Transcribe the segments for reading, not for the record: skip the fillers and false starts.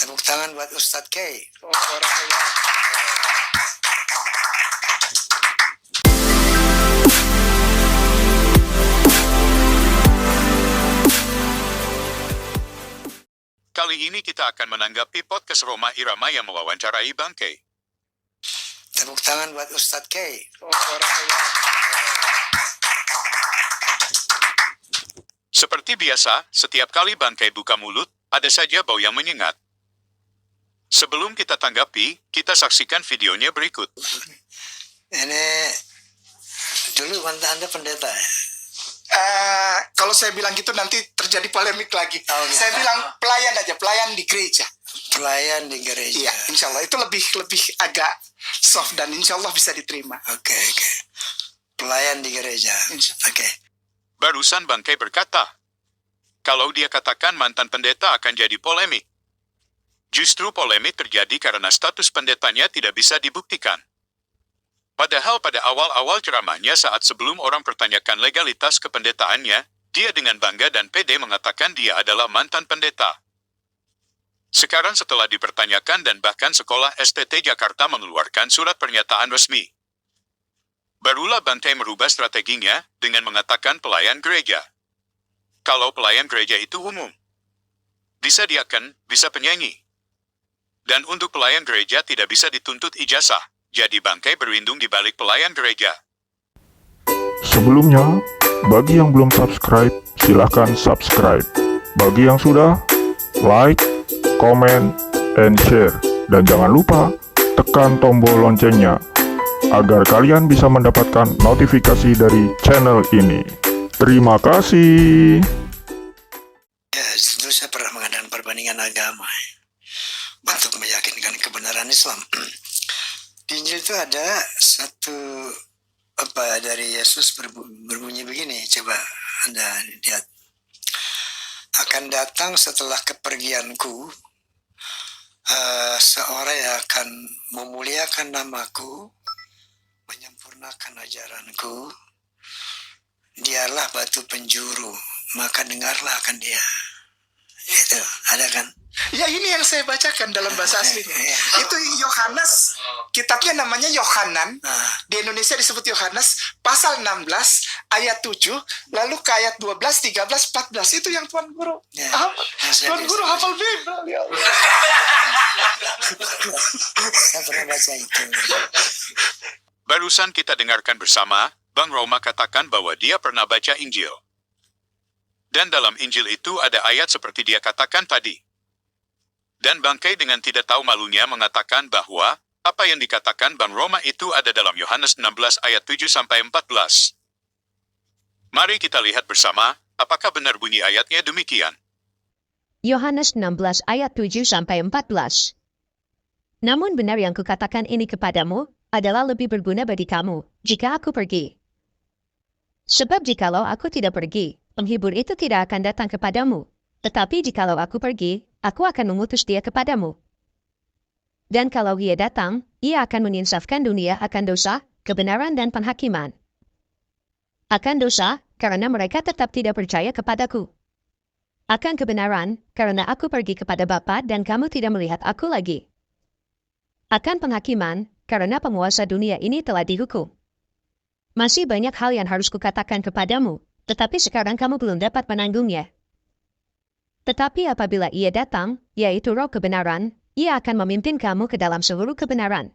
Tepuk tangan buat Ustadz K. Kali ini kita akan menanggapi podcast Roma Irama yang mewawancarai Bang K. Tepuk tangan buat Ustadz K. Seperti biasa, setiap kali Bang K buka mulut, ada saja bau yang menyengat. Sebelum kita tanggapi, kita saksikan videonya berikut. Ini dulu Anda pendeta ya? Kalau saya bilang gitu nanti terjadi polemik lagi. Oh, gitu. Saya bilang pelayan aja, pelayan di gereja. Pelayan di gereja. Iya, insya Allah itu lebih agak soft dan insya Allah bisa diterima. Oke. Pelayan di gereja. Oke. Barusan Bang K berkata, kalau dia katakan mantan pendeta akan jadi polemik. Justru polemik terjadi karena status pendetanya tidak bisa dibuktikan. Padahal pada awal-awal ceramahnya saat sebelum orang pertanyakan legalitas kependetaannya, dia dengan bangga dan pede mengatakan dia adalah mantan pendeta. Sekarang setelah dipertanyakan dan bahkan sekolah STT Jakarta mengeluarkan surat pernyataan resmi, barulah Bang K merubah strateginya dengan mengatakan pelayan gereja. Kalau pelayan gereja itu umum, bisa diaken, bisa penyanyi. Dan untuk pelayan gereja tidak bisa dituntut ijazah, jadi Bang K berlindung di balik pelayan gereja. Sebelumnya, bagi yang belum subscribe, silahkan subscribe. Bagi yang sudah, like, comment, and share. Dan jangan lupa, tekan tombol loncengnya, agar kalian bisa mendapatkan notifikasi dari channel ini. Terima kasih. Ya, dulu saya pernah mengadakan perbandingan agama untuk meyakinkan kebenaran Islam. Di Injil itu ada satu dari Yesus berbunyi begini, coba Anda lihat. Akan datang setelah kepergianku seorang yang akan memuliakan namaku, menyempurnakan ajaranku. Dialah batu penjuru, maka dengarlah akan dia. Itu ada kan? Ya, ini yang saya bacakan dalam bahasa aslinya. Itu Yohanes, kitabnya namanya Yohanan. Di Indonesia disebut Yohanes, pasal 16 ayat 7, lalu ke ayat 12, 13, 14. Itu yang Tuan Guru. Tuan Guru hafal Bible. Ya Allah. Saya pernah baca itu. Barusan kita dengarkan bersama, Bang Roma katakan bahwa dia pernah baca Injil. Dan dalam Injil itu ada ayat seperti dia katakan tadi. Dan Bang K dengan tidak tahu malunya mengatakan bahwa apa yang dikatakan Bang Roma itu ada dalam Yohanes 16 ayat 7-14. Mari kita lihat bersama, apakah benar bunyi ayatnya demikian. Yohanes 16 ayat 7-14. Namun benar yang kukatakan ini kepadamu, adalah lebih berguna bagi kamu, jika aku pergi. Sebab jikalau aku tidak pergi, penghibur itu tidak akan datang kepadamu. Tetapi jikalau aku pergi, aku akan mengutus dia kepadamu. Dan kalau ia datang, ia akan menginsafkan dunia akan dosa, kebenaran dan penghakiman. Akan dosa, karena mereka tetap tidak percaya kepadaku. Akan kebenaran, karena aku pergi kepada Bapa dan kamu tidak melihat aku lagi. Akan penghakiman, karena penguasa dunia ini telah dihukum. Masih banyak hal yang harus kukatakan kepadamu, tetapi sekarang kamu belum dapat menanggungnya. Tetapi apabila ia datang, yaitu Roh kebenaran, ia akan memimpin kamu ke dalam seluruh kebenaran.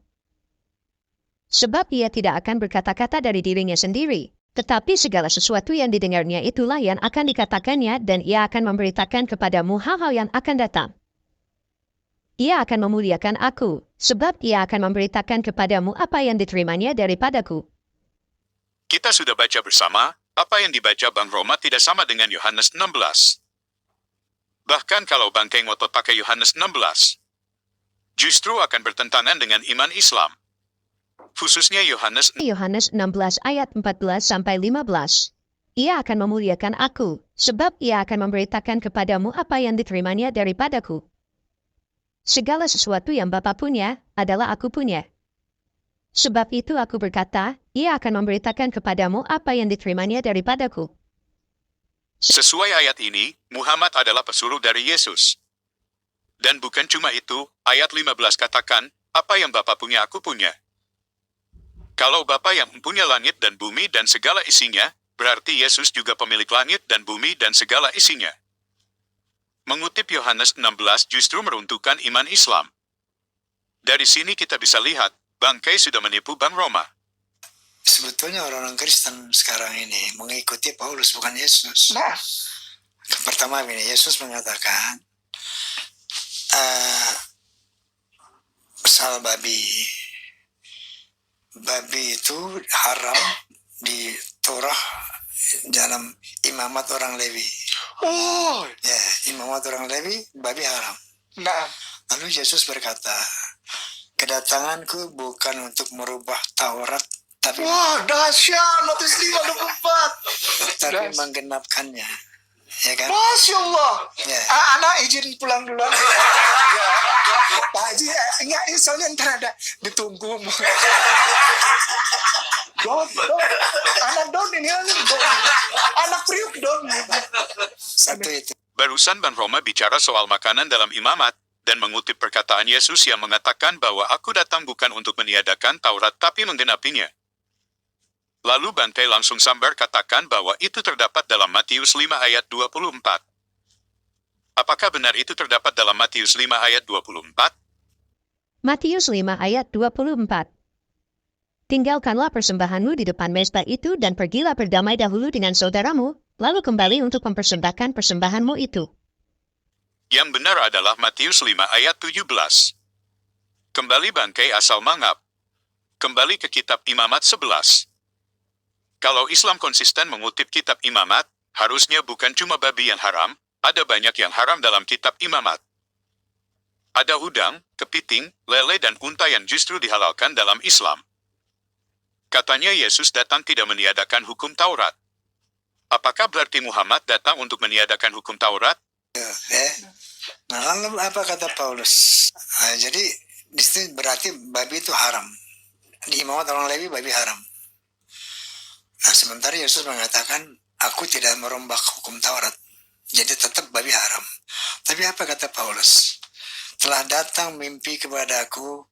Sebab ia tidak akan berkata-kata dari dirinya sendiri, tetapi segala sesuatu yang didengarnya itulah yang akan dikatakannya dan ia akan memberitakan kepadamu hal-hal yang akan datang. Ia akan memuliakan aku, sebab ia akan memberitakan kepadamu apa yang diterimanya daripadaku. Kita sudah baca bersama, apa yang dibaca Bang Roma tidak sama dengan Yohanes 16. Bahkan kalau Bang K ngotot pakai Yohanes 16, justru akan bertentangan dengan iman Islam. Khususnya Yohanes 16 ayat 14-15. Ia akan memuliakan aku, sebab ia akan memberitakan kepadamu apa yang diterimanya daripadaku. Segala sesuatu yang Bapa punya, adalah aku punya. Sebab itu aku berkata, ia akan memberitakan kepadamu apa yang diterimanya daripadaku. Sesuai ayat ini, Muhammad adalah pesuruh dari Yesus. Dan bukan cuma itu, ayat 15 katakan, apa yang Bapa punya aku punya. Kalau Bapa yang mempunyai langit dan bumi dan segala isinya, berarti Yesus juga pemilik langit dan bumi dan segala isinya. Mengutip Yohanes 16 justru meruntuhkan iman Islam. Dari sini kita bisa lihat, bangkai sudah menipu Bang Roma. Sebetulnya orang-orang Kristen sekarang ini mengikuti Paulus, bukan Yesus. Nah, Pertama ini, Yesus mengatakan, soal babi. Babi itu haram di Torah dalam imamat orang Lewi. oh, Ya, imamat orang Lewi, babi haram. nah, Lalu Yesus berkata, kedatanganku bukan untuk merubah Taurat, tapi wah dahsyat, Matius 5:24. tapi Das- menggenapkannya. Ya kan? Masya Allah. Ya. Anak izin pulang dulu. Ya. Pak Haji, enggak, soalnya ntar ada ditunggu. Don. Anak Don ini, Don. Anak Priuk Don. Satu itu. Barusan Bang Roma bicara soal makanan dalam imamat, dan mengutip perkataan Yesus yang mengatakan bahwa aku datang bukan untuk meniadakan Taurat tapi menggenapinya. Lalu Bangkai langsung sambar katakan bahwa itu terdapat dalam Matius 5 ayat 24. Apakah benar itu terdapat dalam Matius 5 ayat 24? Matius 5 ayat 24. Tinggalkanlah persembahanmu di depan mezbah itu dan pergilah berdamai dahulu dengan saudaramu, lalu kembali untuk mempersembahkan persembahanmu itu. Yang benar adalah Matius 5 ayat 17. Kembali Bangkai asal mangap. Kembali ke kitab Imamat 11. Kalau Islam konsisten mengutip kitab Imamat, harusnya bukan cuma babi yang haram, ada banyak yang haram dalam kitab Imamat. Ada udang, kepiting, lele dan unta yang justru dihalalkan dalam Islam. Katanya Yesus datang tidak meniadakan hukum Taurat. Apakah berarti Muhammad datang untuk meniadakan hukum Taurat? Nah, lalu apa kata Paulus? Jadi di situ berarti babi itu haram. Di imamat orang Lewi babi haram. Nah, sementara Yesus mengatakan, aku tidak merombak hukum Taurat. Jadi tetap babi haram. Tapi apa kata Paulus? Telah datang mimpi kepadaku,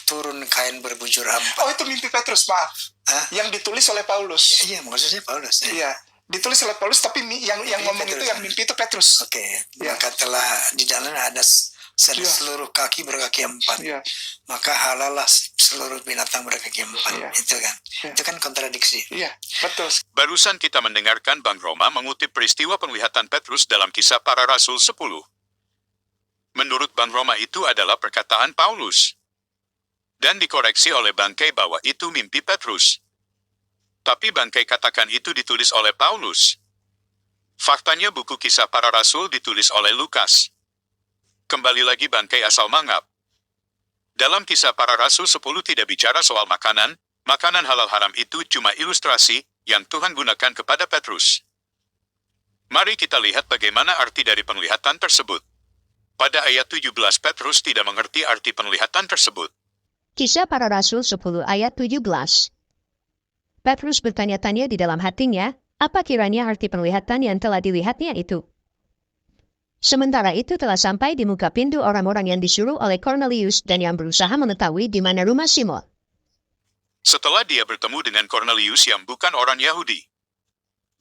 turun kain berbujur ampat. Oh, itu mimpi Petrus, maaf. Hah? Yang ditulis oleh Paulus. Iya, maksudnya Paulus. Iya, ditulis oleh Paulus, tapi yang ngomong itu, Petrus. yang mimpi itu Petrus. Oke, Ya. maka telah di dalamnya ada Ya. seluruh kaki berkaki empat. Iya. Maka halallah seluruh binatang berkaki empat. Ya. Itu kan, Ya. itu kan kontradiksi. Iya, betul. Barusan kita mendengarkan Bang Roma mengutip peristiwa penglihatan Petrus dalam Kisah Para Rasul 10. Menurut Bang Roma itu adalah perkataan Paulus. Dan dikoreksi oleh Bangkai bahwa itu mimpi Petrus. Tapi Bangkai katakan itu ditulis oleh Paulus. Faktanya buku Kisah Para Rasul ditulis oleh Lukas. Kembali lagi Bangkai asal mangap. Dalam Kisah Para Rasul 10 tidak bicara soal makanan, makanan halal haram itu cuma ilustrasi yang Tuhan gunakan kepada Petrus. Mari kita lihat bagaimana arti dari penglihatan tersebut. Pada ayat 17 Petrus tidak mengerti arti penglihatan tersebut. Kisah Para Rasul 10 ayat 17. Petrus bertanya-tanya di dalam hatinya, apa kiranya arti penglihatan yang telah dilihatnya itu? Sementara itu telah sampai di muka pintu orang-orang yang disuruh oleh Cornelius dan yang berusaha mengetahui di mana rumah Simon. Setelah dia bertemu dengan Cornelius yang bukan orang Yahudi,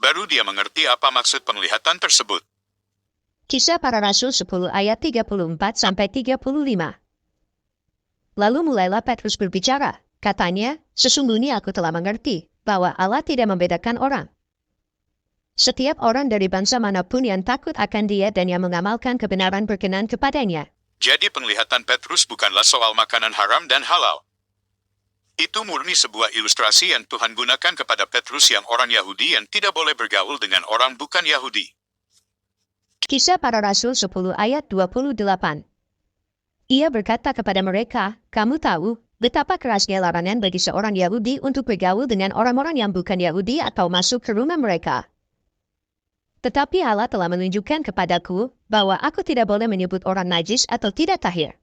baru dia mengerti apa maksud penglihatan tersebut. Kisah Para Rasul 10 ayat 34-35. Lalu mulailah Petrus berbicara. Katanya, sesungguhnya aku telah mengerti bahwa Allah tidak membedakan orang. Setiap orang dari bangsa manapun yang takut akan dia dan yang mengamalkan kebenaran berkenan kepadanya. Jadi penglihatan Petrus bukanlah soal makanan haram dan halal. Itu murni sebuah ilustrasi yang Tuhan gunakan kepada Petrus yang orang Yahudi yang tidak boleh bergaul dengan orang bukan Yahudi. Kisah Para Rasul 10 ayat 28. Ia berkata kepada mereka, kamu tahu betapa kerasnya larangan bagi seorang Yahudi untuk bergaul dengan orang-orang yang bukan Yahudi atau masuk ke rumah mereka. Tetapi Allah telah menunjukkan kepadaku bahwa aku tidak boleh menyebut orang najis atau tidak tahir.